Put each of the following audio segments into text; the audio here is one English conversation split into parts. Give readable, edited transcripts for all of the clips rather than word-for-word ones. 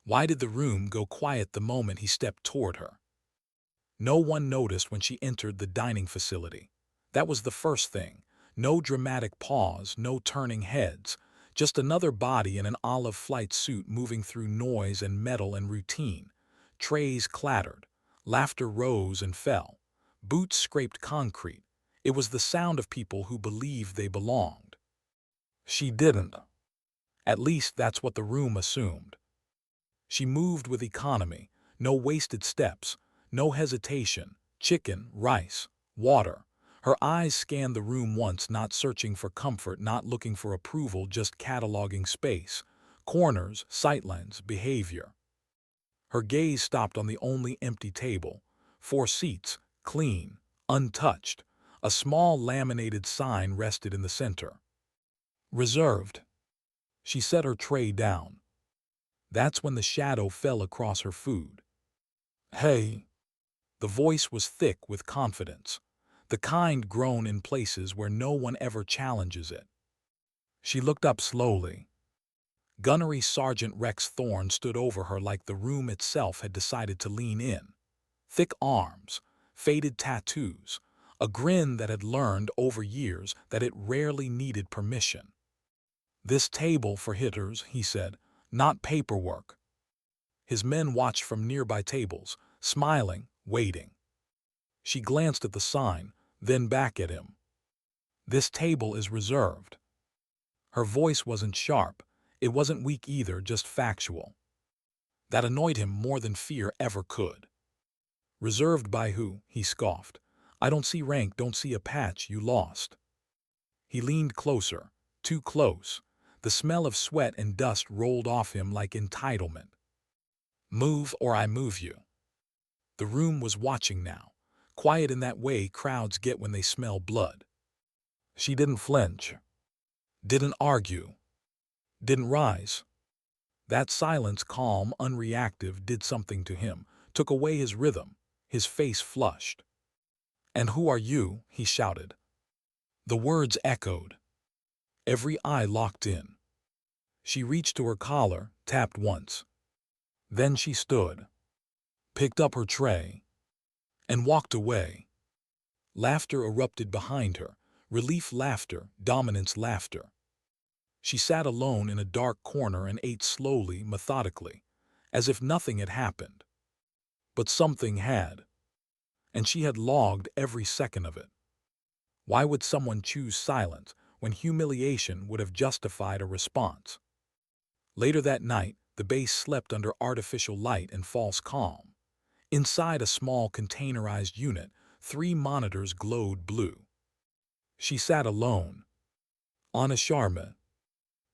Why did the room go quiet the moment he stepped toward her? No one noticed when she entered the dining facility. That was the first thing. No dramatic pause, no turning heads, just another body in an olive flight suit moving through noise and metal and routine. Trays clattered. Laughter rose and fell. Boots scraped concrete. It was the sound of people who believed they belonged. She didn't. At least that's what the room assumed. She moved with economy, no wasted steps, no hesitation, chicken, rice, water. Her eyes scanned the room once, not searching for comfort, not looking for approval, just cataloging space, corners, sightlines, behavior. Her gaze stopped on the only empty table. 4 seats, clean, untouched. A small laminated sign rested in the center. Reserved. She set her tray down. That's when the shadow fell across her food. Hey. The voice was thick with confidence, the kind grown in places where no one ever challenges it. She looked up slowly. Gunnery Sergeant Rex Thorne stood over her like the room itself had decided to lean in. Thick arms, faded tattoos, a grin that had learned over years that it rarely needed permission. "This table for hitters," he said, "not paperwork." His men watched from nearby tables, smiling, waiting. She glanced at the sign, then back at him. "This table is reserved." Her voice wasn't sharp. It wasn't weak either, just factual. That annoyed him more than fear ever could. "Reserved by who?" he scoffed. "I don't see rank, don't see a patch, you lost." He leaned closer, too close. The smell of sweat and dust rolled off him like entitlement. "Move or I move you." The room was watching now, quiet in that way crowds get when they smell blood. She didn't flinch, didn't argue, didn't rise. That silence, calm, unreactive, did something to him, took away his rhythm. His face flushed. "And who are you?" he shouted. The words echoed. Every eye locked in. She reached to her collar, tapped once. Then she stood, picked up her tray, and walked away. Laughter erupted behind her, relief laughter, dominance laughter. She sat alone in a dark corner and ate slowly, methodically, as if nothing had happened. But something had, and she had logged every second of it. Why would someone choose silence when humiliation would have justified a response? Later that night, the base slept under artificial light and false calm. Inside a small containerized unit, 3 monitors glowed blue. She sat alone. Anna Sharma,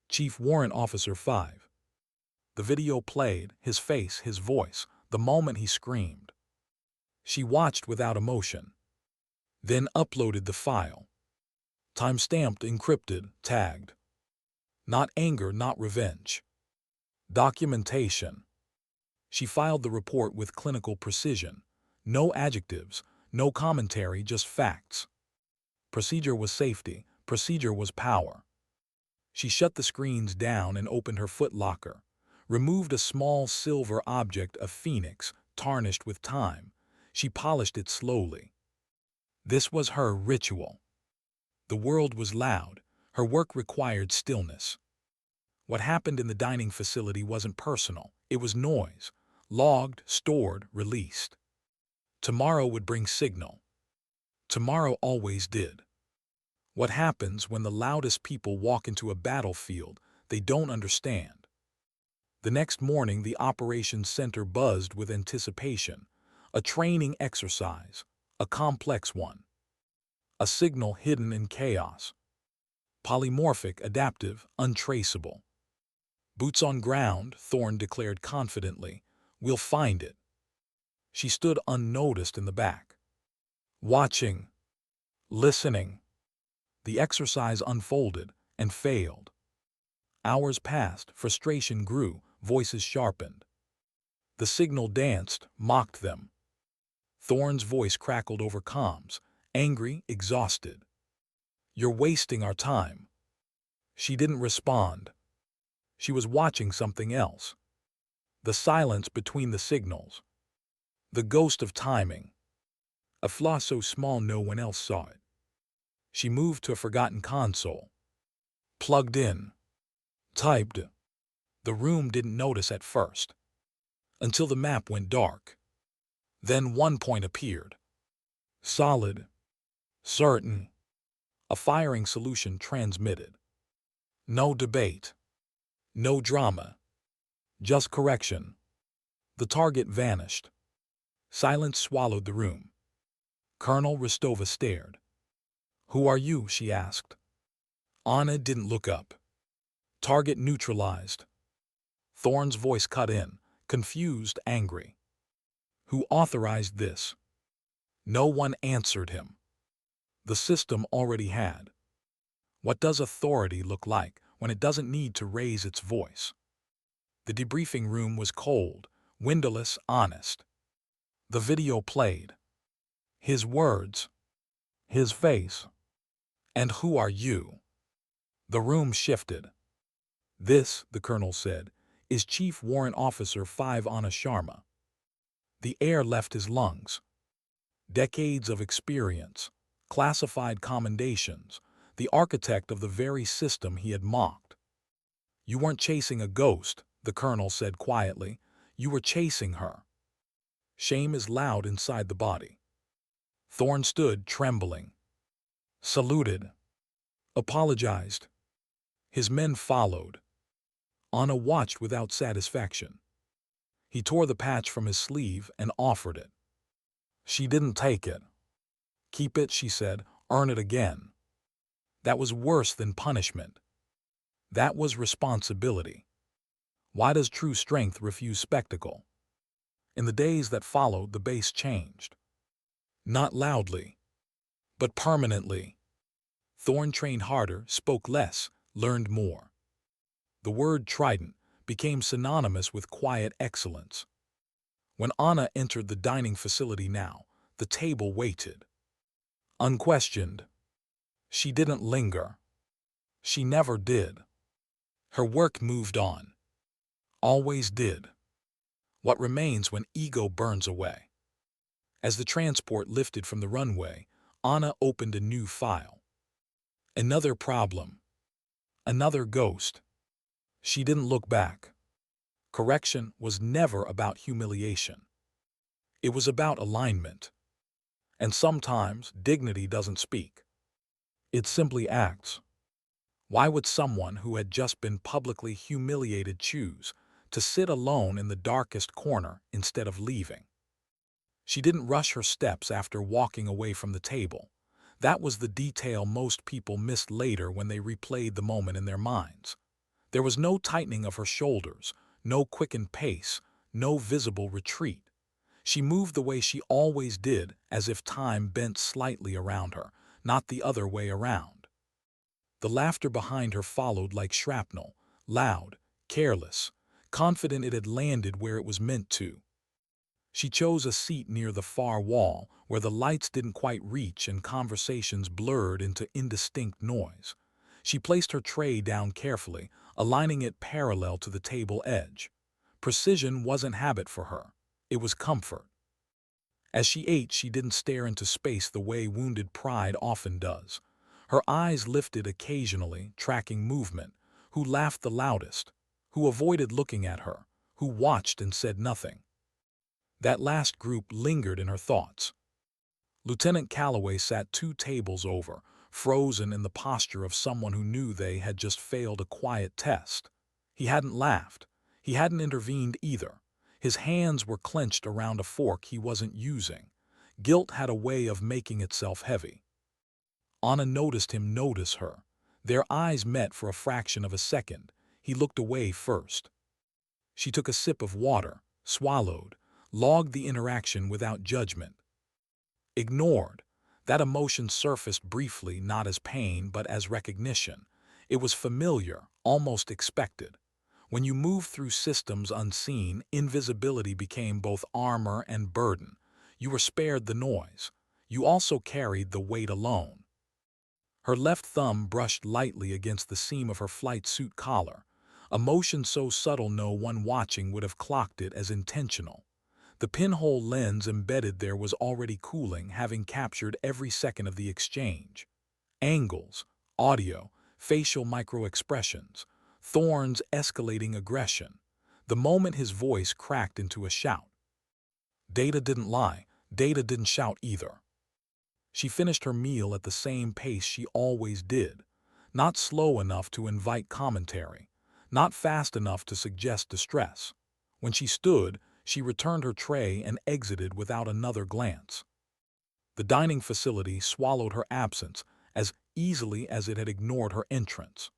Chief Warrant Officer 5. The video played, his face, his voice, the moment he screamed. She watched without emotion, then uploaded the file. Time-stamped, encrypted, tagged. Not anger, not revenge. Documentation. She filed the report with clinical precision. No adjectives, no commentary, just facts. Procedure was safety. Procedure was power. She shut the screens down and opened her footlocker, removed a small silver object, a phoenix, tarnished with time. She polished it slowly. This was her ritual. The world was loud. Her work required stillness. What happened in the dining facility wasn't personal. It was noise. Logged, stored, released. Tomorrow would bring signal. Tomorrow always did. What happens when the loudest people walk into a battlefield they don't understand? The next morning, the operations center buzzed with anticipation. A training exercise, a complex one. A signal hidden in chaos. Polymorphic, adaptive, untraceable. "Boots on ground," Thorne declared confidently. "We'll find it." She stood unnoticed in the back, watching, listening. The exercise unfolded and failed. Hours passed, frustration grew, voices sharpened. The signal danced, mocked them. Thorne's voice crackled over comms, angry, exhausted. "You're wasting our time." She didn't respond. She was watching something else. The silence between the signals. The ghost of timing. A flaw so small no one else saw it. She moved to a forgotten console. Plugged in. Typed. The room didn't notice at first, until the map went dark. Then one point appeared. Solid. Certain. A firing solution transmitted. No debate. No drama. Just correction. The target vanished. Silence swallowed the room. Colonel Rostova stared. "Who are you?" she asked. Anna didn't look up. Target neutralized. Thorne's voice cut in, confused, angry. "Who authorized this?" No one answered him. The system already had. What does authority look like when it doesn't need to raise its voice? The debriefing room was cold, windowless, honest. The video played. His words. His face. "And who are you?" The room shifted. "This," the colonel said, "is Chief Warrant Officer 5 Anna Sharma." The air left his lungs. Decades of experience, classified commendations, the architect of the very system he had mocked. "You weren't chasing a ghost," the colonel said quietly. "You were chasing her." Shame is loud inside the body. Thorne stood trembling. Saluted. Apologized. His men followed. Anna watched without satisfaction. He tore the patch from his sleeve and offered it. She didn't take it. "Keep it," she said. "Earn it again." That was worse than punishment. That was responsibility. Why does true strength refuse spectacle? In the days that followed, the base changed. Not loudly, but permanently. Thorne trained harder, spoke less, learned more. The word trident became synonymous with quiet excellence. When Anna entered the dining facility now, the table waited. Unquestioned. She didn't linger. She never did. Her work moved on. Always did. What remains when ego burns away? As the transport lifted from the runway, Anna opened a new file. Another problem. Another ghost. She didn't look back. Correction was never about humiliation. It was about alignment. And sometimes dignity doesn't speak. It simply acts. Why would someone who had just been publicly humiliated choose to sit alone in the darkest corner instead of leaving? She didn't rush her steps after walking away from the table. That was the detail most people missed later when they replayed the moment in their minds. There was no tightening of her shoulders, no quickened pace, no visible retreat. She moved the way she always did, as if time bent slightly around her, not the other way around. The laughter behind her followed like shrapnel, loud, careless, confident it had landed where it was meant to. She chose a seat near the far wall, where the lights didn't quite reach and conversations blurred into indistinct noise. She placed her tray down carefully, aligning it parallel to the table edge. Precision wasn't habit for her. It was comfort. As she ate, she didn't stare into space the way wounded pride often does. Her eyes lifted occasionally, tracking movement. Who laughed the loudest? Who avoided looking at her? Who watched and said nothing? That last group lingered in her thoughts. Lieutenant Calloway sat 2 tables over, frozen in the posture of someone who knew they had just failed a quiet test. He hadn't laughed. He hadn't intervened either. His hands were clenched around a fork he wasn't using. Guilt had a way of making itself heavy. Anna noticed him notice her. Their eyes met for a fraction of a second. He looked away first. She took a sip of water, swallowed, logged the interaction without judgment. Ignored. That emotion surfaced briefly, not as pain but as recognition. It was familiar, almost expected. When you move through systems unseen, invisibility became both armor and burden. You were spared the noise. You also carried the weight alone. Her left thumb brushed lightly against the seam of her flight suit collar. A motion so subtle no one watching would have clocked it as intentional. The pinhole lens embedded there was already cooling, having captured every second of the exchange. Angles, audio, facial micro-expressions, Thorne's escalating aggression. The moment his voice cracked into a shout. Data didn't lie, Data didn't shout either. She finished her meal at the same pace she always did, not slow enough to invite commentary, not fast enough to suggest distress. When she stood, she returned her tray and exited without another glance. The dining facility swallowed her absence as easily as it had ignored her entrance.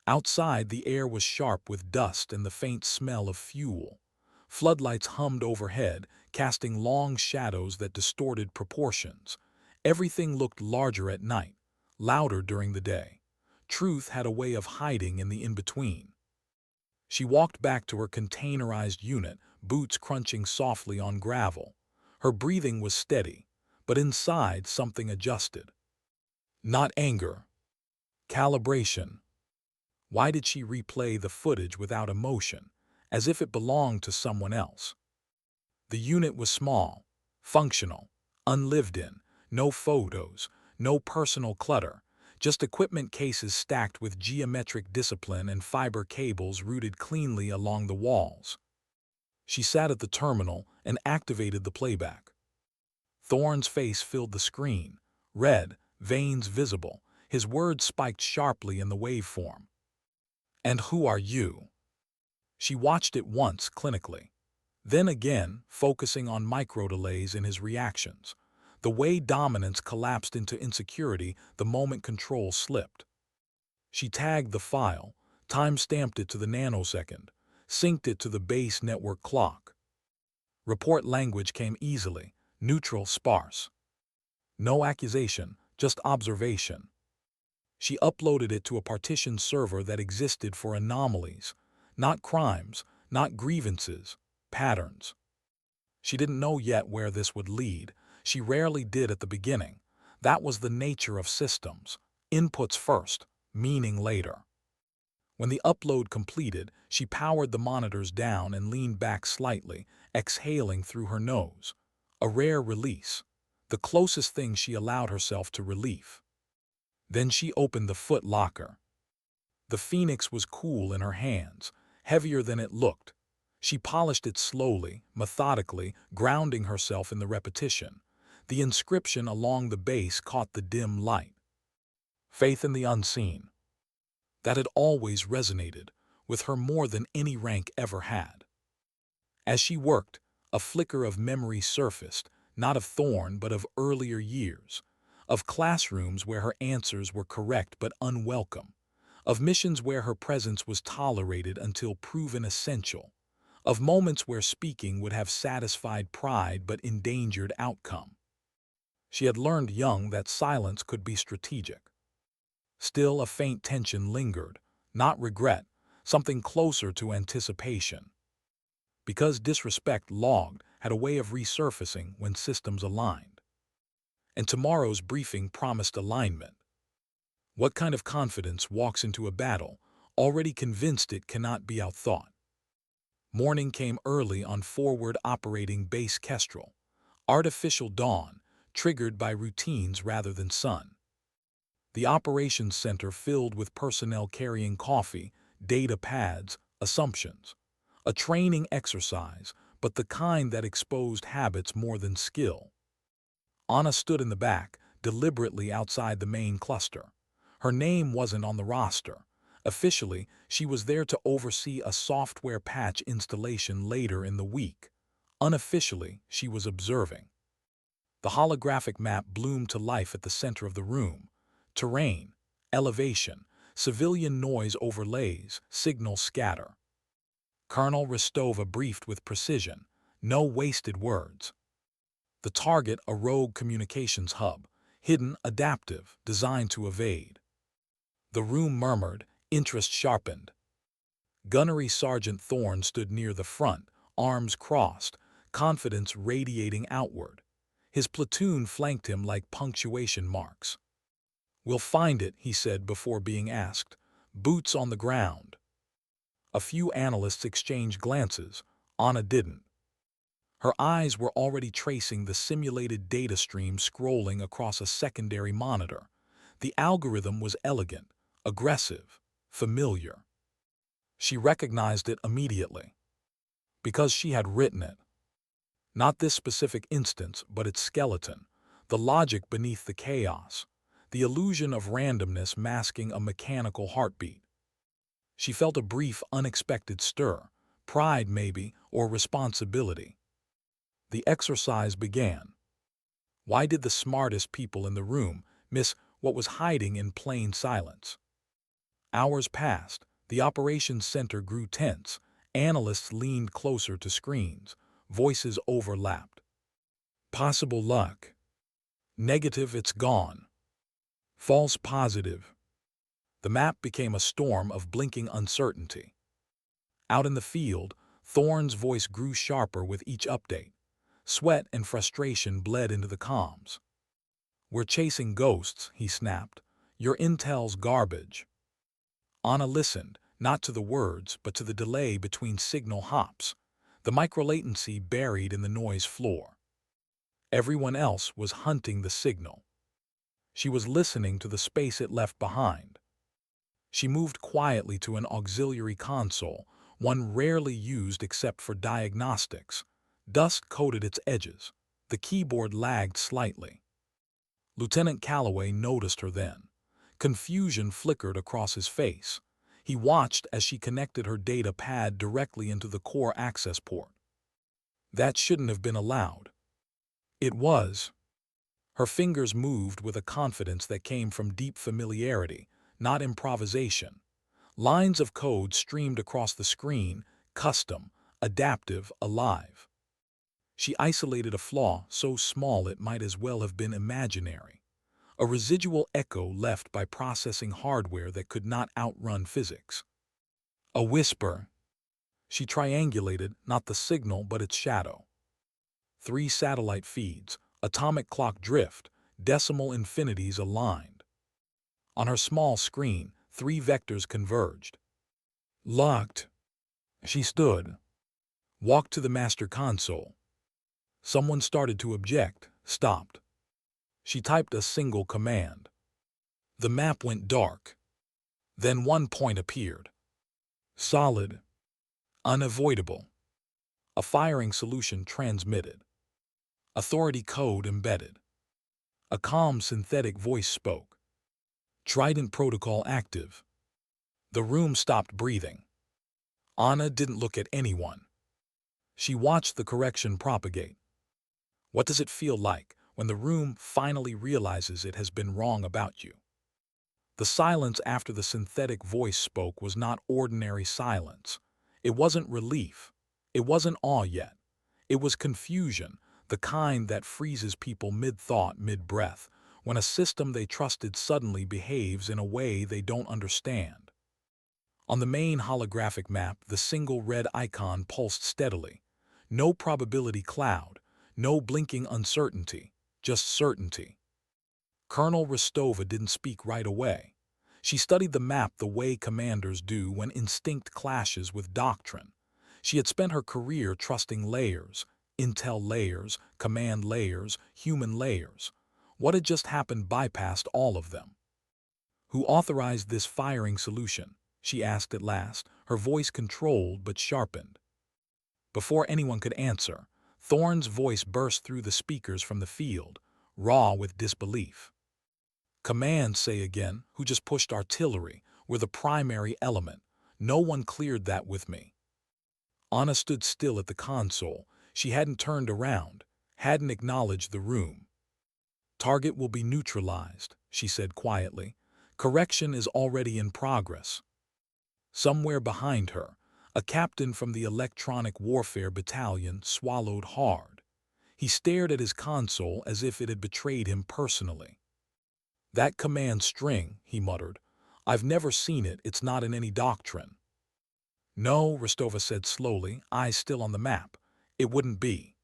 Outside, the air was sharp with dust and the faint smell of fuel. Floodlights hummed overhead, casting long shadows that distorted proportions. Everything looked larger at night, louder during the day. Truth had a way of hiding in the in-between. She walked back to her containerized unit, boots crunching softly on gravel. Her breathing was steady, but inside something adjusted. Not anger. Calibration. Why did she replay the footage without emotion, as if it belonged to someone else? The unit was small, functional, unlived in, no photos, no personal clutter, just equipment cases stacked with geometric discipline and fiber cables routed cleanly along the walls. She sat at the terminal and activated the playback. Thorne's face filled the screen, red, veins visible, his words spiked sharply in the waveform. "And who are you?" She watched it once clinically, then again, focusing on micro-delays in his reactions. The way dominance collapsed into insecurity the moment control slipped. She tagged the file, time-stamped it to the nanosecond, synced it to the base network clock. Report language came easily, neutral, sparse. No accusation, just observation. She uploaded it to a partitioned server that existed for anomalies, not crimes, not grievances, patterns. She didn't know yet where this would lead. She rarely did at the beginning. That was the nature of systems. Inputs first, meaning later. When the upload completed, she powered the monitors down and leaned back slightly, exhaling through her nose. A rare release. The closest thing she allowed herself to relief. Then she opened the foot locker. The Phoenix was cool in her hands, heavier than it looked. She polished it slowly, methodically, grounding herself in the repetition. The inscription along the base caught the dim light. Faith in the unseen. That had always resonated with her more than any rank ever had. As she worked, a flicker of memory surfaced, not of Thorne but of earlier years, of classrooms where her answers were correct but unwelcome, of missions where her presence was tolerated until proven essential, of moments where speaking would have satisfied pride but endangered outcome. She had learned young that silence could be strategic. Still, a faint tension lingered, not regret, something closer to anticipation. Because disrespect logged had a way of resurfacing when systems aligned. And tomorrow's briefing promised alignment. What kind of confidence walks into a battle, already convinced it cannot be outthought? Morning came early on forward operating base Kestrel. Artificial dawn, triggered by routines rather than sun. The operations center filled with personnel carrying coffee, data pads, assumptions. A training exercise, but the kind that exposed habits more than skill. Anna stood in the back, deliberately outside the main cluster. Her name wasn't on the roster. Officially, she was there to oversee a software patch installation later in the week. Unofficially, she was observing. The holographic map bloomed to life at the center of the room. Terrain, elevation, civilian noise overlays, signal scatter. Colonel Rostova briefed with precision, no wasted words. The target, a rogue communications hub, hidden, adaptive, designed to evade. The room murmured, interest sharpened. Gunnery Sergeant Thorne stood near the front, arms crossed, confidence radiating outward. His platoon flanked him like punctuation marks. "We'll find it," he said before being asked. "Boots on the ground." A few analysts exchanged glances. Anna didn't. Her eyes were already tracing the simulated data stream scrolling across a secondary monitor. The algorithm was elegant, aggressive, familiar. She recognized it immediately, because she had written it. Not this specific instance, but its skeleton, the logic beneath the chaos, the illusion of randomness masking a mechanical heartbeat. She felt a brief, unexpected stir, pride maybe, or responsibility. The exercise began. Why did the smartest people in the room miss what was hiding in plain silence? Hours passed. The operations center grew tense. Analysts leaned closer to screens. Voices overlapped. Possible luck. Negative, it's gone. False positive. The map became a storm of blinking uncertainty. Out in the field, Thorne's voice grew sharper with each update. Sweat and frustration bled into the comms. "We're chasing ghosts," he snapped. "Your intel's garbage." Anna listened, not to the words, but to the delay between signal hops, the microlatency buried in the noise floor. Everyone else was hunting the signal. She was listening to the space it left behind. She moved quietly to an auxiliary console, one rarely used except for diagnostics. Dust coated its edges. The keyboard lagged slightly. Lieutenant Calloway noticed her then. Confusion flickered across his face. He watched as she connected her data pad directly into the core access port. That shouldn't have been allowed. It was. Her fingers moved with a confidence that came from deep familiarity, not improvisation. Lines of code streamed across the screen, custom, adaptive, alive. She isolated a flaw so small it might as well have been imaginary. A residual echo left by processing hardware that could not outrun physics. A whisper. She triangulated not the signal but its shadow. 3 satellite feeds, atomic clock drift, decimal infinities aligned. On her small screen, 3 vectors converged. Locked. She stood. Walked to the master console. Someone started to object, stopped. She typed a single command. The map went dark. Then one point appeared. Solid. Unavoidable. A firing solution transmitted. Authority code embedded. A calm synthetic voice spoke. Trident protocol active. The room stopped breathing. Anna didn't look at anyone. She watched the correction propagate. What does it feel like when the room finally realizes it has been wrong about you? The silence after the synthetic voice spoke was not ordinary silence. It wasn't relief. It wasn't awe yet. It was confusion, the kind that freezes people mid-thought, mid-breath, when a system they trusted suddenly behaves in a way they don't understand. On the main holographic map, the single red icon pulsed steadily. No probability cloud, no blinking uncertainty, just certainty. Colonel Rostova didn't speak right away. She studied the map the way commanders do when instinct clashes with doctrine. She had spent her career trusting layers, intel layers, command layers, human layers. What had just happened bypassed all of them. "Who authorized this firing solution?" she asked at last, her voice controlled but sharpened. Before anyone could answer, Thorne's voice burst through the speakers from the field, raw with disbelief. "Command, say again, who just pushed artillery, were the primary element. No one cleared that with me." Anna stood still at the console. She hadn't turned around, hadn't acknowledged the room. "Target will be neutralized," she said quietly. "Correction is already in progress." Somewhere behind her, a captain from the electronic warfare battalion swallowed hard. He stared at his console as if it had betrayed him personally. "That command string," he muttered. "I've never seen it. It's not in any doctrine." "No," Rostova said slowly, eyes still on the map. "It wouldn't be."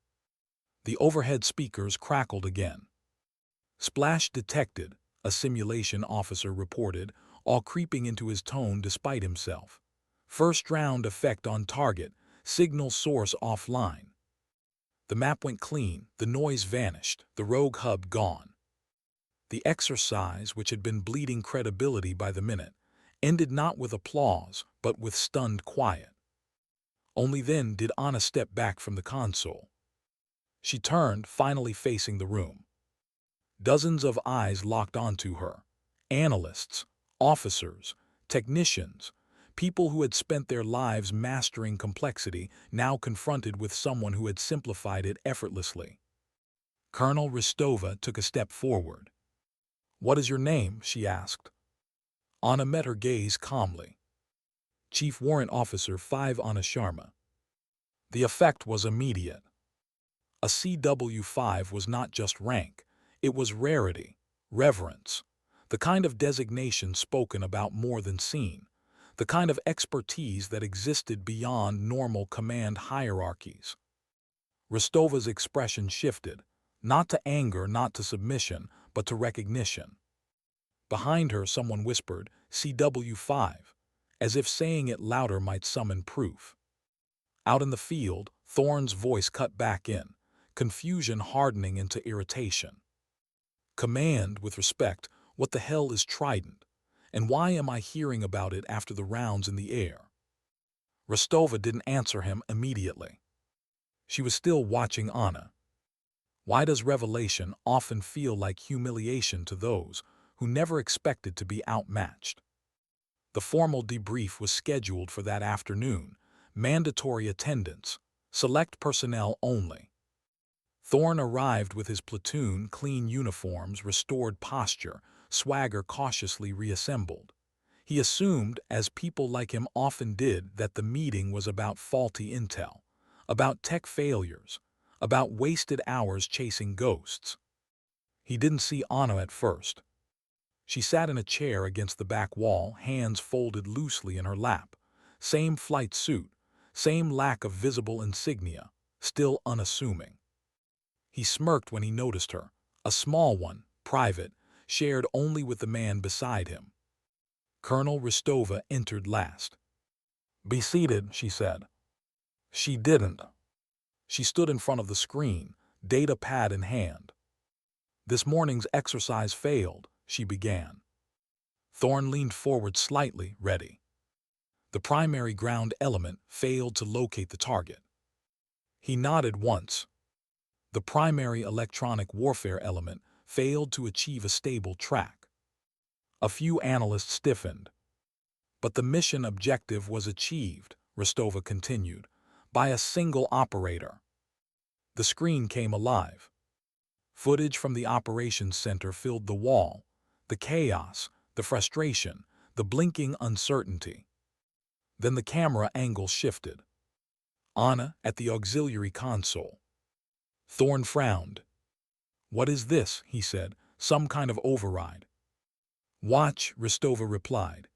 The overhead speakers crackled again. "Splash detected," a simulation officer reported, all creeping into his tone despite himself. First round effect on target, signal source offline. The map went clean, the noise vanished, the rogue hub gone. The exercise, which had been bleeding credibility by the minute, ended not with applause, but with stunned quiet. Only then did Anna step back from the console. She turned, finally facing the room. Dozens of eyes locked onto her. Analysts, officers, technicians, people who had spent their lives mastering complexity, now confronted with someone who had simplified it effortlessly. Colonel Ristova took a step forward. "What is your name?" she asked. Anna met her gaze calmly. "Chief Warrant Officer 5 Anna Sharma." The effect was immediate. A CW5 was not just rank, it was rarity, reverence, the kind of designation spoken about more than seen, the kind of expertise that existed beyond normal command hierarchies. Ristova's expression shifted, not to anger, not to submission, but to recognition. Behind her, someone whispered, "CW5," as if saying it louder might summon proof. Out in the field, Thorne's voice cut back in, confusion hardening into irritation. "Command, with respect, what the hell is Trident? And why am I hearing about it after the rounds in the air?" Ristova didn't answer him immediately. She was still watching Anna. Why does revelation often feel like humiliation to those who never expected to be outmatched? The formal debrief was scheduled for that afternoon, mandatory attendance, select personnel only. Thorne arrived with his platoon, clean uniforms, restored posture, swagger cautiously reassembled. He assumed, as people like him often did, that the meeting was about faulty intel, about tech failures, about wasted hours chasing ghosts. He didn't see Anna at first. She sat in a chair against the back wall, hands folded loosely in her lap. Same flight suit, same lack of visible insignia, still unassuming. He smirked when he noticed her, a small one, private, shared only with the man beside him. Colonel Ristova entered last. "Be seated," she said. She didn't. She stood in front of the screen, data pad in hand. "This morning's exercise failed," she began. Thorne leaned forward slightly, ready. "The primary ground element failed to locate the target." He nodded once. "The primary electronic warfare element failed to achieve a stable track." A few analysts stiffened. "But the mission objective was achieved," Ristova continued, "by a single operator." The screen came alive. Footage from the operations center filled the wall, the chaos, the frustration, the blinking uncertainty. Then the camera angle shifted. Anna at the auxiliary console. Thorne frowned. "What is this?" he said. "Some kind of override." "Watch," Ristova replied.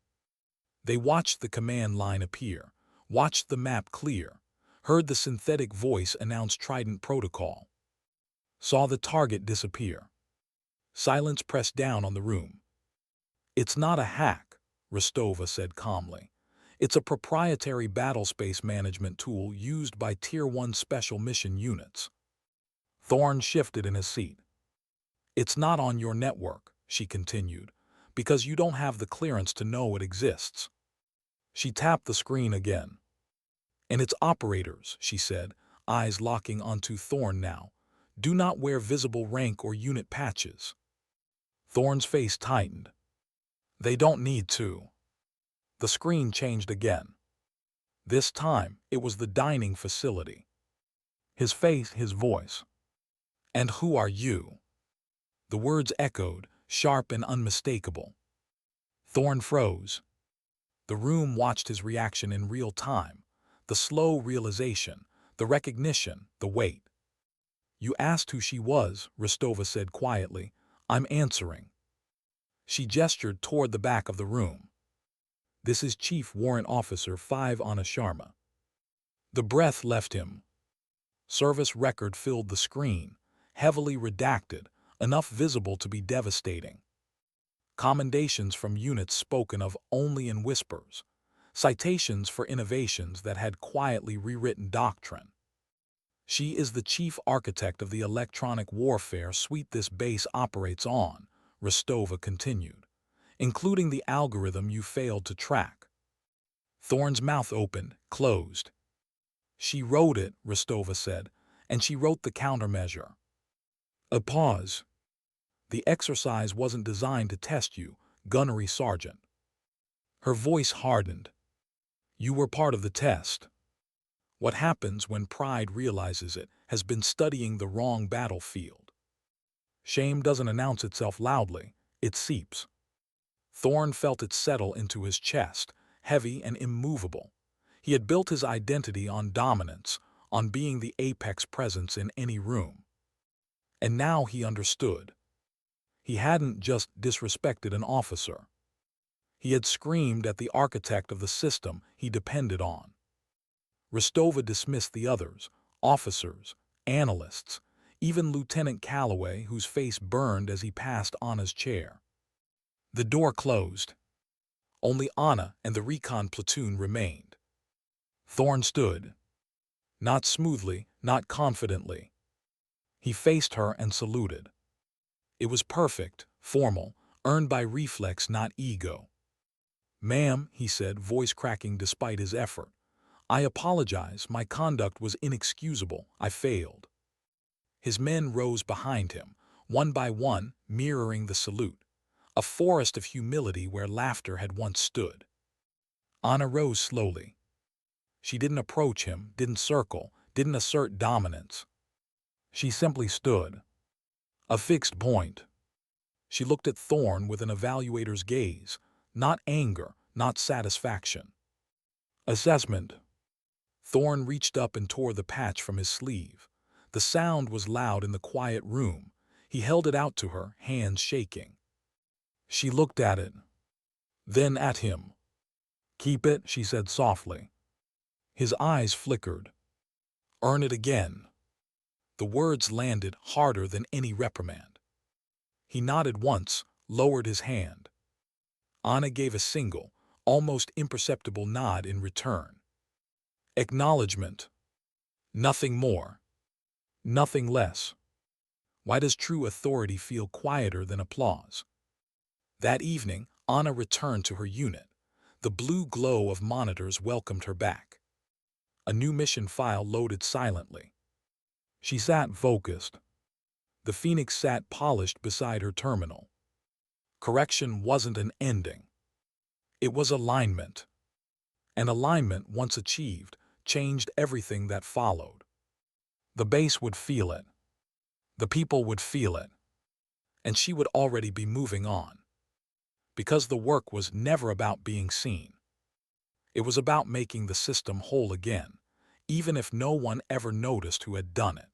They watched the command line appear, watched the map clear, heard the synthetic voice announce Trident protocol, saw the target disappear. Silence pressed down on the room. "It's not a hack," Ristova said calmly. "It's a proprietary battlespace management tool used by Tier 1 special mission units." Thorne shifted in his seat. "It's not on your network," she continued, "because you don't have the clearance to know it exists." She tapped the screen again. "And its operators," she said, eyes locking onto Thorne now, "do not wear visible rank or unit patches." Thorne's face tightened. "They don't need to." The screen changed again. This time, it was the dining facility. His face, his voice. "And who are you?" The words echoed, sharp and unmistakable. Thorne froze. The room watched his reaction in real time, the slow realization, the recognition, the weight. "You asked who she was," Ristova said quietly. "I'm answering." She gestured toward the back of the room. "This is Chief Warrant Officer 5 Anna Sharma." The breath left him. Service record filled the screen, heavily redacted, enough visible to be devastating. Commendations from units spoken of only in whispers. citations for innovations that had quietly rewritten doctrine. She is the chief architect of the electronic warfare suite this base operates on, Rostova continued, including the algorithm you failed to track. Thorne's mouth opened, closed. She wrote it, Rostova said, and she wrote the countermeasure. A pause. The exercise wasn't designed to test you, gunnery sergeant. Her voice hardened. You were part of the test. What happens when pride realizes it has been studying the wrong battlefield? Shame doesn't announce itself loudly, it seeps. Thorne felt it settle into his chest, heavy and immovable. He had built his identity on dominance, on being the apex presence in any room. And now he understood. He hadn't just disrespected an officer. He had screamed at the architect of the system he depended on. Rostova dismissed the others, officers, analysts, even Lieutenant Calloway, whose face burned as he passed Anna's chair. The door closed. Only Anna and the recon platoon remained. Thorne stood. Not smoothly, not confidently. He faced her and saluted. It was perfect, formal, earned by reflex, not ego. Ma'am, he said, voice cracking despite his effort. I apologize, my conduct was inexcusable, I failed. His men rose behind him, one by one, mirroring the salute, a forest of humility where laughter had once stood. Anna rose slowly. She didn't approach him, didn't circle, didn't assert dominance. She simply stood. A fixed point. She looked at Thorne with an evaluator's gaze, not anger, not satisfaction. Assessment. Thorne reached up and tore the patch from his sleeve. The sound was loud in the quiet room. He held it out to her, hands shaking. She looked at it, then at him. Keep it, she said softly. His eyes flickered. Earn it again. The words landed harder than any reprimand. He nodded once, lowered his hand. Anna gave a single, almost imperceptible nod in return. Acknowledgement. Nothing more. Nothing less. Why does true authority feel quieter than applause? That evening, Anna returned to her unit. The blue glow of monitors welcomed her back. A new mission file loaded silently. She sat focused. The Phoenix sat polished beside her terminal. Correction wasn't an ending. It was alignment. And alignment, once achieved, changed everything that followed. The base would feel it. The people would feel it. And she would already be moving on. Because the work was never about being seen. It was about making the system whole again, even if no one ever noticed who had done it.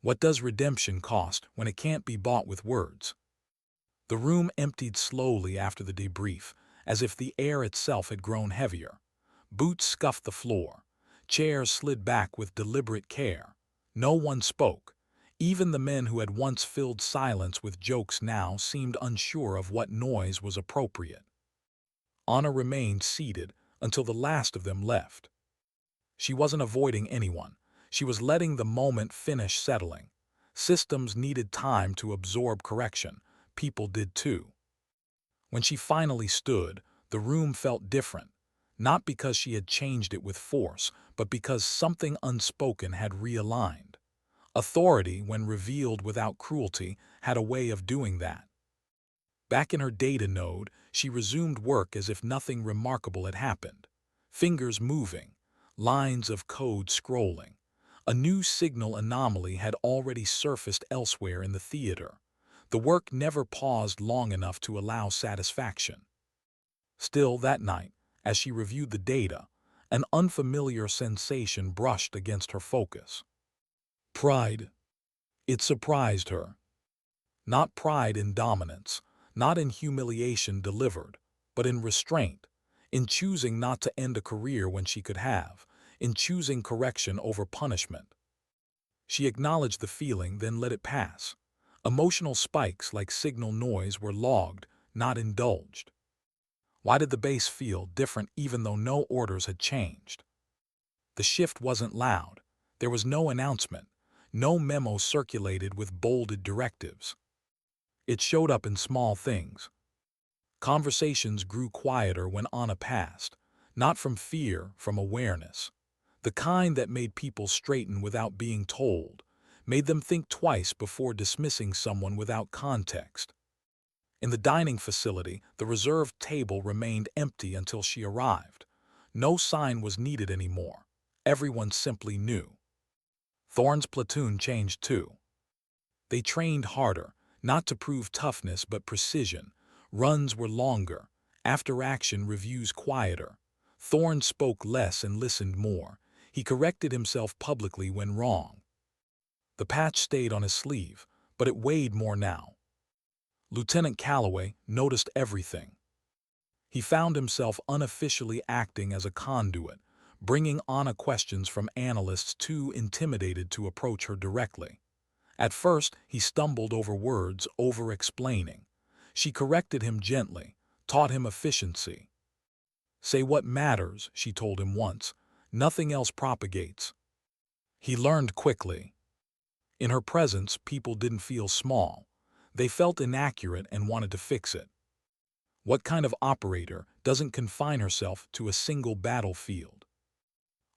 What does redemption cost when it can't be bought with words? The room emptied slowly after the debrief, as if the air itself had grown heavier. Boots scuffed the floor. Chairs slid back with deliberate care. No one spoke. Even the men who had once filled silence with jokes now seemed unsure of what noise was appropriate. Anna remained seated until the last of them left. She wasn't avoiding anyone. She was letting the moment finish settling. Systems needed time to absorb correction. People did too. When she finally stood, the room felt different. Not because she had changed it with force, but because something unspoken had realigned. Authority, when revealed without cruelty, had a way of doing that. Back in her data node, she resumed work as if nothing remarkable had happened. Fingers moving, lines of code scrolling. A new signal anomaly had already surfaced elsewhere in the theater. The work never paused long enough to allow satisfaction. Still, that night, as she reviewed the data, an unfamiliar sensation brushed against her focus. Pride. It surprised her. Not pride in dominance, not in humiliation delivered, but in restraint, in choosing not to end a career when she could have, in choosing correction over punishment. She acknowledged the feeling, then let it pass. Emotional spikes like signal noise were logged, not indulged. Why did the base feel different even though no orders had changed? The shift wasn't loud. There was no announcement. No memo circulated with bolded directives. It showed up in small things. Conversations grew quieter when Anna passed, not from fear, from awareness. The kind that made people straighten without being told, made them think twice before dismissing someone without context. In the dining facility, the reserved table remained empty until she arrived. No sign was needed anymore. Everyone simply knew. Thorne's platoon changed too. They trained harder, not to prove toughness but precision. Runs were longer, after-action reviews quieter. Thorne spoke less and listened more. He corrected himself publicly when wrong. The patch stayed on his sleeve, but it weighed more now. Lieutenant Calloway noticed everything. He found himself unofficially acting as a conduit, bringing Anna questions from analysts too intimidated to approach her directly. At first, he stumbled over words, over-explaining. She corrected him gently, taught him efficiency. "Say what matters," she told him once. "Nothing else propagates." He learned quickly. In her presence, people didn't feel small. They felt inaccurate and wanted to fix it. What kind of operator doesn't confine herself to a single battlefield?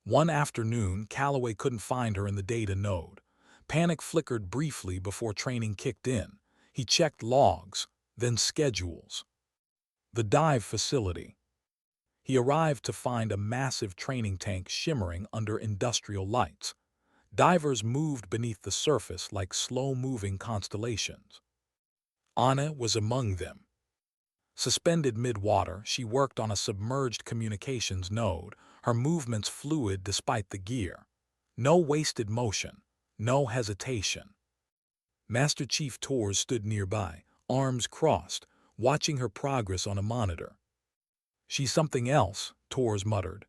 One afternoon, Calloway couldn't find her in the data node. Panic flickered briefly before training kicked in. He checked logs, then schedules. The dive facility. He arrived to find a massive training tank shimmering under industrial lights. Divers moved beneath the surface like slow-moving constellations. Anna was among them. Suspended mid-water, she worked on a submerged communications node, her movements fluid despite the gear. No wasted motion, no hesitation. Master Chief Torres stood nearby, arms crossed, watching her progress on a monitor. "She's something else," Torres muttered.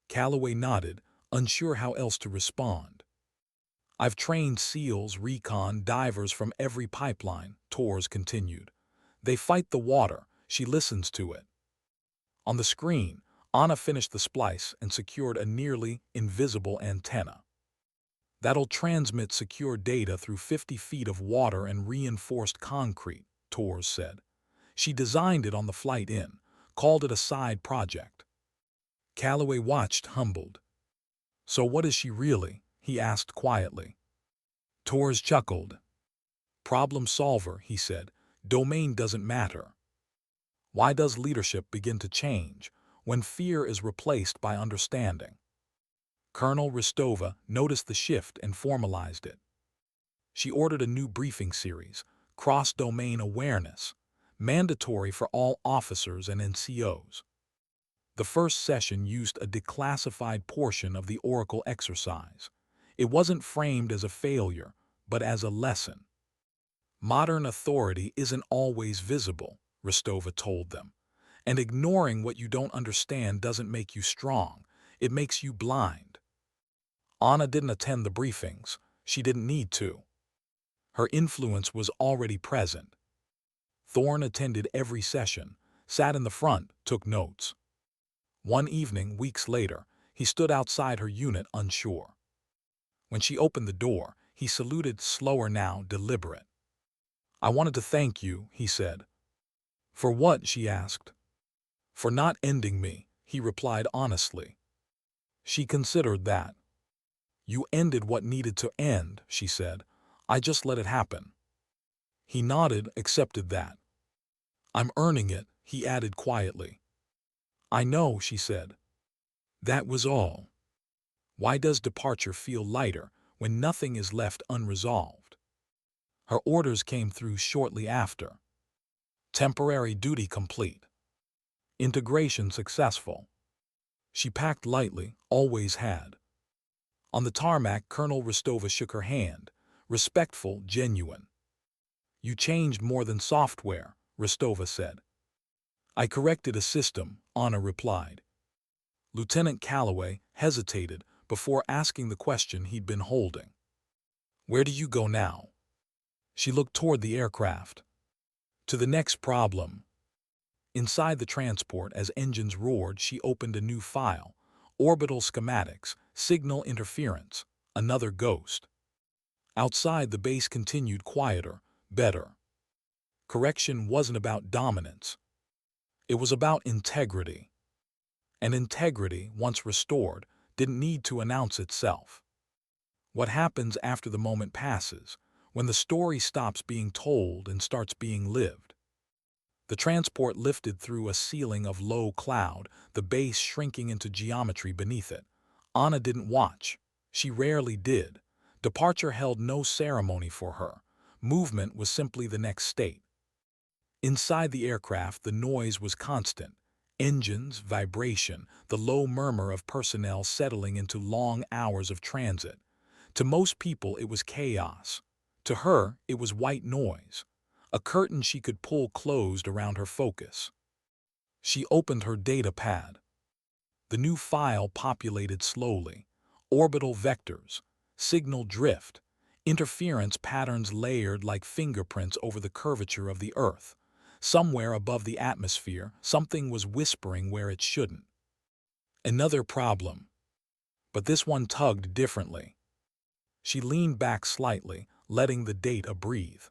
Calloway nodded, unsure how else to respond. "I've trained SEALs, recon, divers from every pipeline," Torres continued. "They fight the water, she listens to it." On the screen, Anna finished the splice and secured a nearly invisible antenna. "That'll transmit secure data through 50 feet of water and reinforced concrete," Torres said. "She designed it on the flight in, called it a side project." Calloway watched, humbled. "So what is she really?" he asked quietly. Torres chuckled. "Problem solver," he said. "Domain doesn't matter." Why does leadership begin to change? When fear is replaced by understanding. Colonel Ristova noticed the shift and formalized it. She ordered a new briefing series, cross-domain awareness, mandatory for all officers and NCOs. The first session used a declassified portion of the Oracle exercise. It wasn't framed as a failure, but as a lesson. "Modern authority isn't always visible," Ristova told them. "And ignoring what you don't understand doesn't make you strong, it makes you blind." Anna didn't attend the briefings. She didn't need to. Her influence was already present. Thorne attended every session, sat in the front, took notes. One evening, weeks later, he stood outside her unit unsure. When she opened the door, he saluted, slower now, deliberate. "I wanted to thank you," he said. "For what?" she asked. "For not ending me," he replied honestly. She considered that. "You ended what needed to end," she said. "I just let it happen." He nodded, accepted that. "I'm earning it," he added quietly. "I know," she said. That was all. Why does departure feel lighter when nothing is left unresolved? Her orders came through shortly after. Temporary duty complete. Integration successful. She packed lightly, always had. On the tarmac, Colonel Ristova shook her hand, respectful, genuine. "You changed more than software," Ristova said. "I corrected a system," Anna replied. Lieutenant Calloway hesitated before asking the question he'd been holding. "Where do you go now?" She looked toward the aircraft. "To the next problem." Inside the transport, as engines roared, she opened a new file. Orbital schematics, signal interference, another ghost. Outside, the base continued quieter, better. Correction wasn't about dominance. It was about integrity. And integrity, once restored, didn't need to announce itself. What happens after the moment passes, when the story stops being told and starts being lived? The transport lifted through a ceiling of low cloud, the base shrinking into geometry beneath it. Anna didn't watch. She rarely did. Departure held no ceremony for her. Movement was simply the next state. Inside the aircraft, the noise was constant. Engines, vibration, the low murmur of personnel settling into long hours of transit. To most people, it was chaos. To her, it was white noise. A curtain she could pull closed around her focus. She opened her data pad. The new file populated slowly. Orbital vectors, signal drift, interference patterns layered like fingerprints over the curvature of the Earth. Somewhere above the atmosphere, something was whispering where it shouldn't. Another problem. But this one tugged differently. She leaned back slightly, letting the data breathe.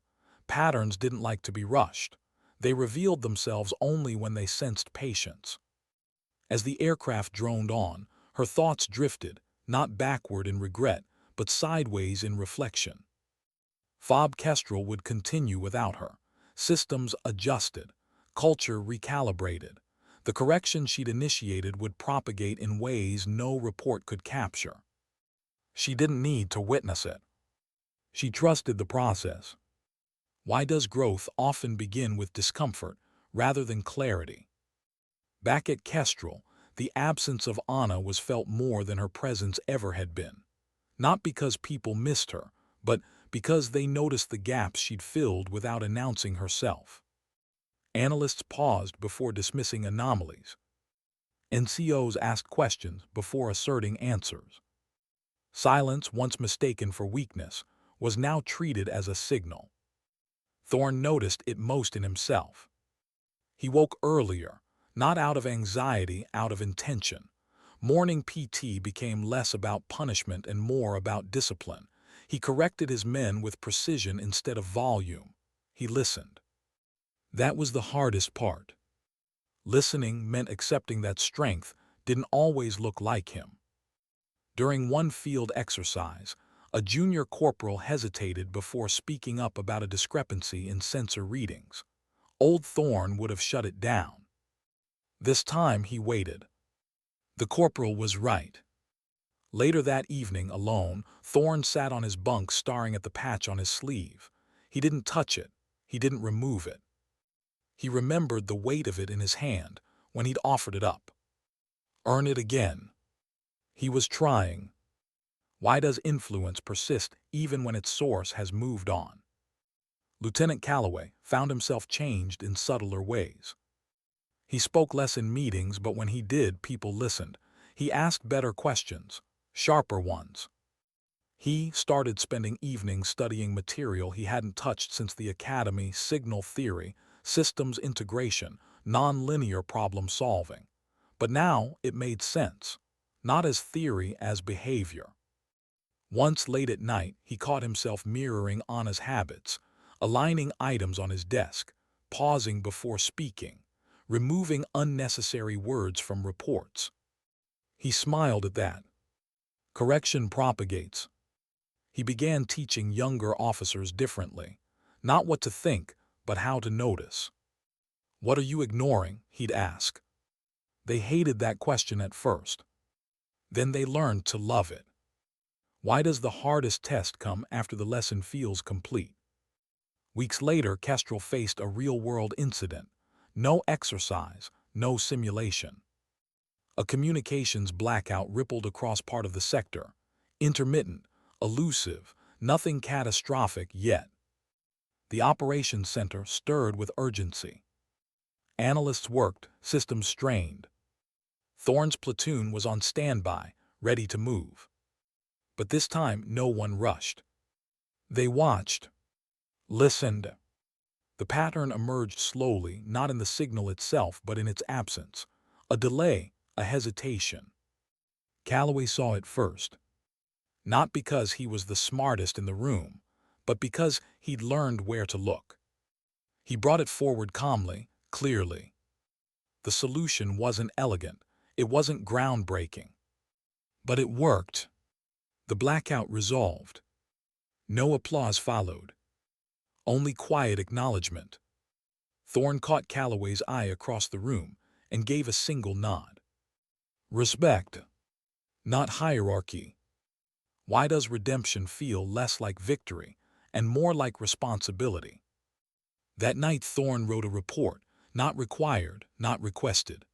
Patterns didn't like to be rushed. They revealed themselves only when they sensed patience. As the aircraft droned on, her thoughts drifted, not backward in regret, but sideways in reflection. Fob Kestrel would continue without her. Systems adjusted, culture recalibrated. The correction she'd initiated would propagate in ways no report could capture. She didn't need to witness it. She trusted the process. Why does growth often begin with discomfort rather than clarity? Back at Kestrel, the absence of Anna was felt more than her presence ever had been. Not because people missed her, but because they noticed the gaps she'd filled without announcing herself. Analysts paused before dismissing anomalies. NCOs asked questions before asserting answers. Silence, once mistaken for weakness, was now treated as a signal. Thorne noticed it most in himself. He woke earlier, not out of anxiety, out of intention. Morning PT became less about punishment and more about discipline. He corrected his men with precision instead of volume. He listened. That was the hardest part. Listening meant accepting that strength didn't always look like him. During one field exercise, a junior corporal hesitated before speaking up about a discrepancy in sensor readings. Old Thorne would have shut it down. This time he waited. The corporal was right. Later that evening, alone, Thorne sat on his bunk staring at the patch on his sleeve. He didn't touch it. He didn't remove it. He remembered the weight of it in his hand when he'd offered it up. Earn it again. He was trying. Why does influence persist even when its source has moved on? Lieutenant Calloway found himself changed in subtler ways. He spoke less in meetings, but when he did, people listened. He asked better questions, sharper ones. He started spending evenings studying material he hadn't touched since the academy: signal theory, systems integration, nonlinear problem solving. But now it made sense, not as theory, as behavior. Once late at night, he caught himself mirroring Anna's habits, aligning items on his desk, pausing before speaking, removing unnecessary words from reports. He smiled at that. Correction propagates. He began teaching younger officers differently, not what to think, but how to notice. "What are you ignoring?" he'd ask. They hated that question at first. Then they learned to love it. Why does the hardest test come after the lesson feels complete? Weeks later, Kestrel faced a real-world incident. No exercise, no simulation. A communications blackout rippled across part of the sector. Intermittent, elusive, nothing catastrophic yet. The operations center stirred with urgency. Analysts worked, systems strained. Thorne's platoon was on standby, ready to move. But this time, no one rushed. They watched, listened. The pattern emerged slowly, not in the signal itself, but in its absence. A delay, a hesitation. Calloway saw it first, not because he was the smartest in the room, but because he'd learned where to look. He brought it forward calmly, clearly. The solution wasn't elegant, it wasn't groundbreaking. But it worked. The blackout resolved. No applause followed. Only quiet acknowledgement. Thorne caught Calloway's eye across the room and gave a single nod. Respect, not hierarchy. Why does redemption feel less like victory and more like responsibility? That night Thorne wrote a report, not required, not requested.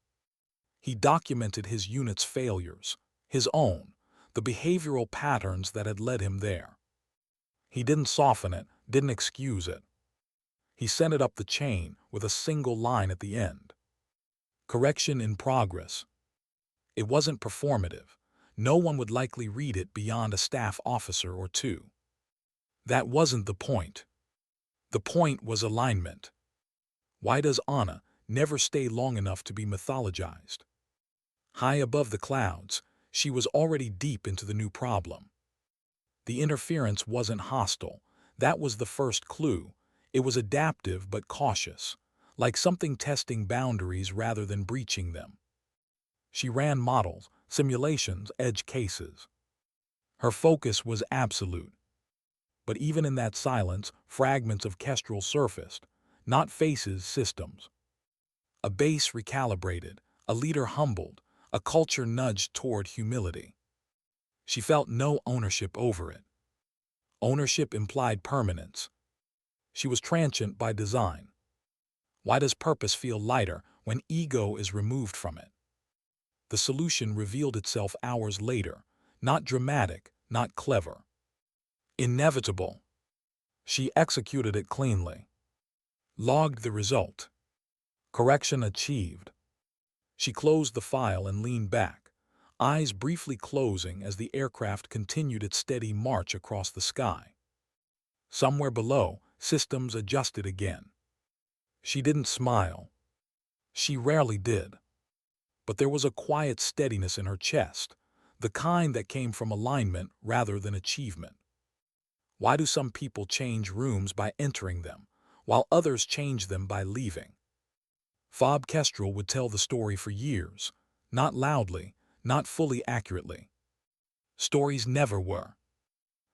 He documented his unit's failures, his own, the behavioral patterns that had led him there. He didn't soften it, didn't excuse it. He sent it up the chain with a single line at the end. Correction in progress. It wasn't performative. No one would likely read it beyond a staff officer or two. That wasn't the point. The point was alignment. Why does Anna never stay long enough to be mythologized? High above the clouds, she was already deep into the new problem. The interference wasn't hostile. That was the first clue. It was adaptive but cautious, like something testing boundaries rather than breaching them. She ran models, simulations, edge cases. Her focus was absolute. But even in that silence, fragments of Kestrel surfaced, not faces, systems. A base recalibrated, a leader humbled, a culture nudged toward humility. She felt no ownership over it. Ownership implied permanence. She was transient by design. Why does purpose feel lighter when ego is removed from it? The solution revealed itself hours later, not dramatic, not clever. Inevitable. She executed it cleanly. Logged the result. Correction achieved. She closed the file and leaned back, eyes briefly closing as the aircraft continued its steady march across the sky. Somewhere below, systems adjusted again. She didn't smile. She rarely did. But there was a quiet steadiness in her chest, the kind that came from alignment rather than achievement. Why do some people change rooms by entering them, while others change them by leaving? Fob Kestrel would tell the story for years, not loudly, not fully accurately. Stories never were.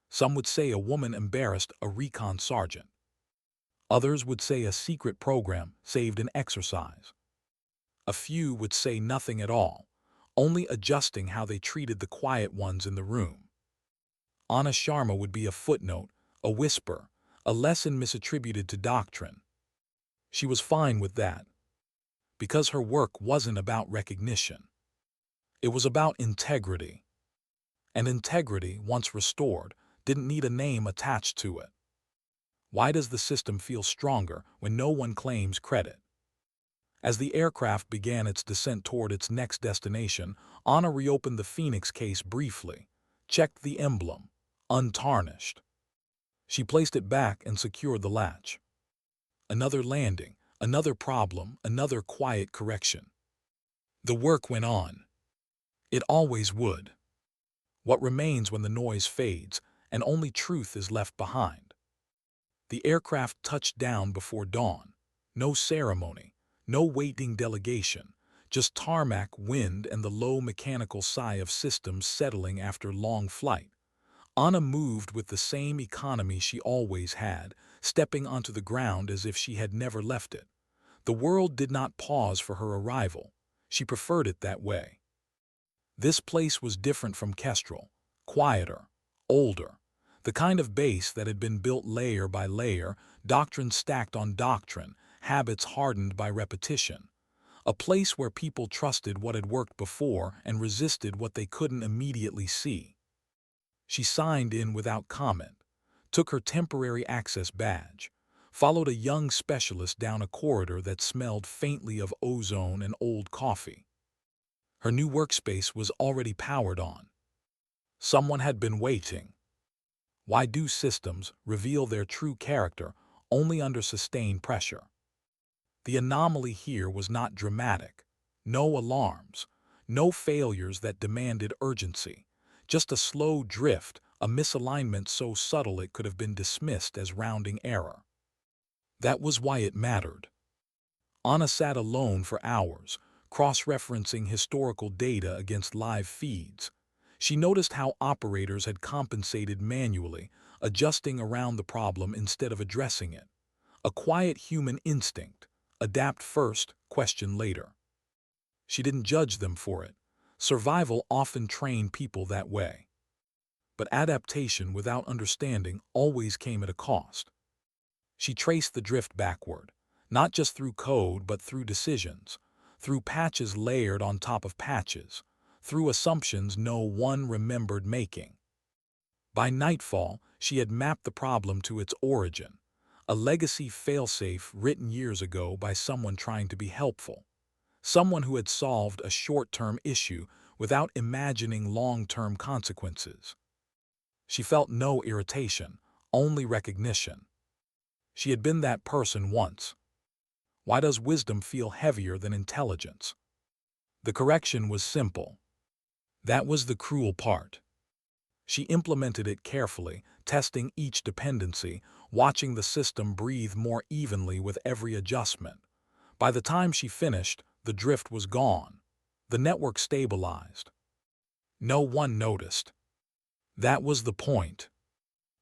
Some would say a woman embarrassed a recon sergeant. Others would say a secret program saved an exercise. A few would say nothing at all, only adjusting how they treated the quiet ones in the room. Anna Sharma would be a footnote, a whisper, a lesson misattributed to doctrine. She was fine with that, because her work wasn't about recognition. It was about integrity. And integrity, once restored, didn't need a name attached to it. Why does the system feel stronger when no one claims credit? As the aircraft began its descent toward its next destination, Anna reopened the Phoenix case briefly, checked the emblem, untarnished. She placed it back and secured the latch. Another landing, another problem, another quiet correction. The work went on. It always would. What remains when the noise fades and only truth is left behind? The aircraft touched down before dawn. No ceremony, no waiting delegation, just tarmac, wind, and the low mechanical sigh of systems settling after long flight. Anna moved with the same economy she always had, stepping onto the ground as if she had never left it. The world did not pause for her arrival. She preferred it that way. This place was different from Kestrel, quieter, older, the kind of base that had been built layer by layer, doctrine stacked on doctrine, habits hardened by repetition. A place where people trusted what had worked before and resisted what they couldn't immediately see. She signed in without comment, took her temporary access badge, followed a young specialist down a corridor that smelled faintly of ozone and old coffee. Her new workspace was already powered on. Someone had been waiting. Why do systems reveal their true character only under sustained pressure. The anomaly here was not dramatic. No alarms, no failures that demanded urgency, just a slow drift, a misalignment so subtle it could have been dismissed as rounding error. That was why it mattered. Anna sat alone for hours, cross-referencing historical data against live feeds. She noticed how operators had compensated manually, adjusting around the problem instead of addressing it. A quiet human instinct: adapt first, question later. She didn't judge them for it. Survival often trained people that way. But adaptation without understanding always came at a cost. She traced the drift backward, not just through code but through decisions, through patches layered on top of patches, through assumptions no one remembered making. By nightfall, she had mapped the problem to its origin, a legacy failsafe written years ago by someone trying to be helpful, someone who had solved a short-term issue without imagining long-term consequences. She felt no irritation, only recognition. She had been that person once. Why does wisdom feel heavier than intelligence? The correction was simple. That was the cruel part. She implemented it carefully, testing each dependency, watching the system breathe more evenly with every adjustment. By the time she finished, the drift was gone. The network stabilized. No one noticed. That was the point.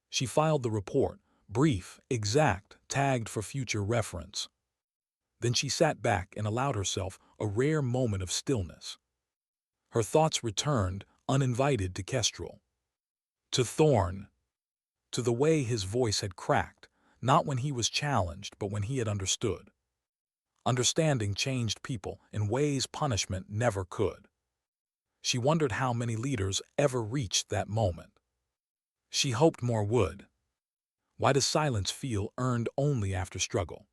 She filed the report, brief, exact, tagged for future reference. Then she sat back and allowed herself a rare moment of stillness. Her thoughts returned, uninvited, to Kestrel. To Thorn. To the way his voice had cracked, not when he was challenged, but when he had understood. Understanding changed people in ways punishment never could. She wondered how many leaders ever reached that moment. She hoped more would. Why does silence feel earned only after struggle?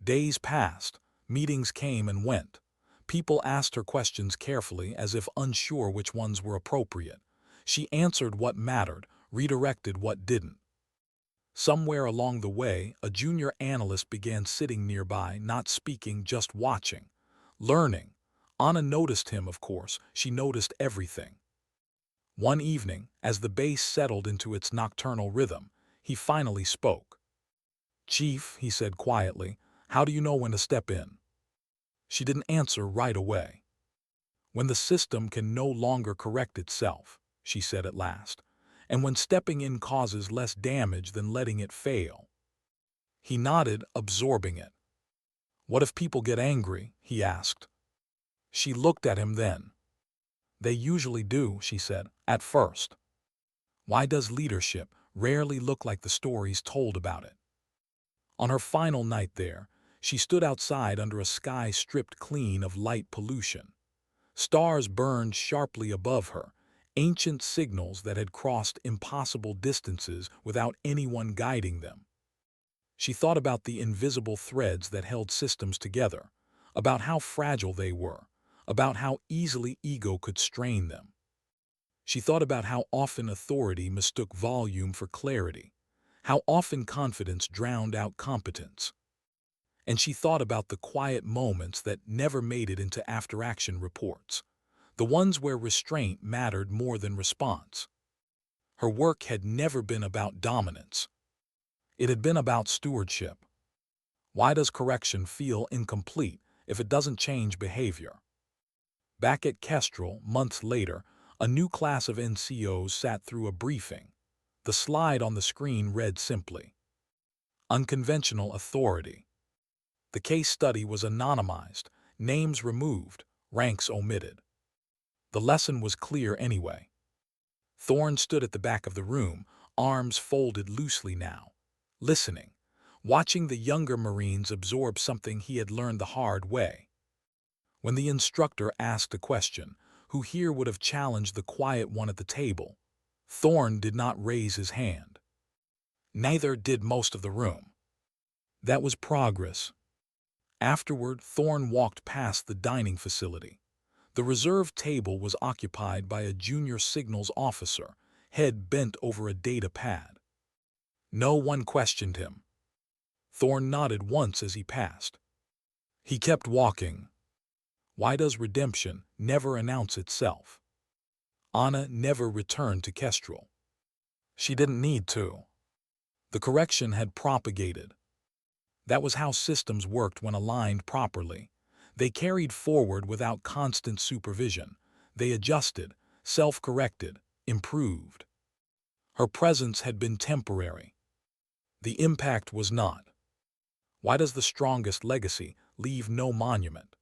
Days passed, meetings came and went. People asked her questions carefully as if unsure which ones were appropriate. She answered what mattered, redirected what didn't. Somewhere along the way, a junior analyst began sitting nearby, not speaking, just watching, learning. Anna noticed him, of course. She noticed everything. One evening, as the base settled into its nocturnal rhythm, he finally spoke. "Chief," he said quietly, "how do you know when to step in?" She didn't answer right away. "When the system can no longer correct itself," she said at last, "and when stepping in causes less damage than letting it fail." He nodded, absorbing it. "What if people get angry?" he asked. She looked at him then. "They usually do," she said, "at first." Why does leadership rarely look like the stories told about it? On her final night there, she stood outside under a sky stripped clean of light pollution. Stars burned sharply above her, ancient signals that had crossed impossible distances without anyone guiding them. She thought about the invisible threads that held systems together, about how fragile they were, about how easily ego could strain them. She thought about how often authority mistook volume for clarity, how often confidence drowned out competence. And she thought about the quiet moments that never made it into after-action reports, the ones where restraint mattered more than response. Her work had never been about dominance. It had been about stewardship. Why does correction feel incomplete if it doesn't change behavior? Back at Kestrel, months later, a new class of NCOs sat through a briefing. The slide on the screen read simply, "Unconventional authority." The case study was anonymized, names removed, ranks omitted. The lesson was clear anyway. Thorne stood at the back of the room, arms folded loosely now, listening, watching the younger Marines absorb something he had learned the hard way. When the instructor asked a question, who here would have challenged the quiet one at the table? Thorne did not raise his hand. Neither did most of the room. That was progress. Afterward, Thorne walked past the dining facility. The reserved table was occupied by a junior signals officer, head bent over a data pad. No one questioned him. Thorn nodded once as he passed. He kept walking. Why does redemption never announce itself? Anna never returned to Kestrel. She didn't need to. The correction had propagated. That was how systems worked when aligned properly. They carried forward without constant supervision. They adjusted, self-corrected, improved. Her presence had been temporary. The impact was not. Why does the strongest legacy leave no monument?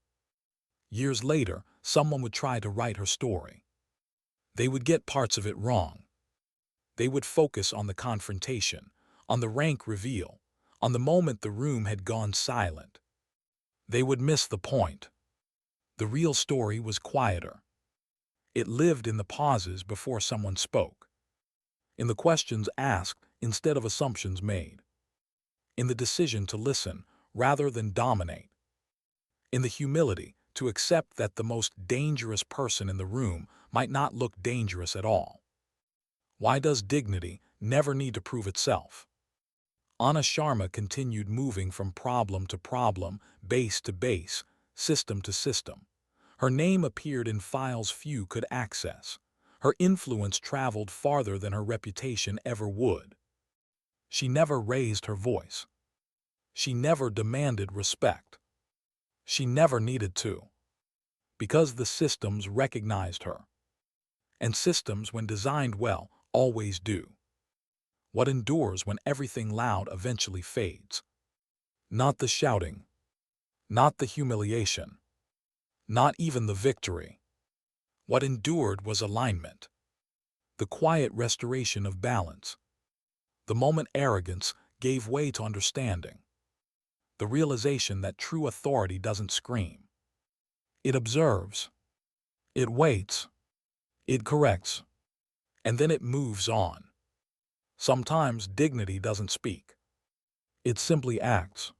Years later, someone would try to write her story. They would get parts of it wrong. They would focus on the confrontation, on the rank reveal, on the moment the room had gone silent. They would miss the point. The real story was quieter. It lived in the pauses before someone spoke, in the questions asked instead of assumptions made, in the decision to listen rather than dominate, in the humility to accept that the most dangerous person in the room might not look dangerous at all. Why does dignity never need to prove itself? Anna Sharma continued moving from problem to problem, base to base, system to system. Her name appeared in files few could access. Her influence traveled farther than her reputation ever would. She never raised her voice. She never demanded respect. She never needed to. Because the systems recognized her. And systems, when designed well, always do. What endures when everything loud eventually fades? Not the shouting. Not the humiliation. Not even the victory. What endured was alignment. The quiet restoration of balance. The moment arrogance gave way to understanding. The realization that true authority doesn't scream. It observes. It waits. It corrects. And then it moves on. Sometimes dignity doesn't speak. It simply acts.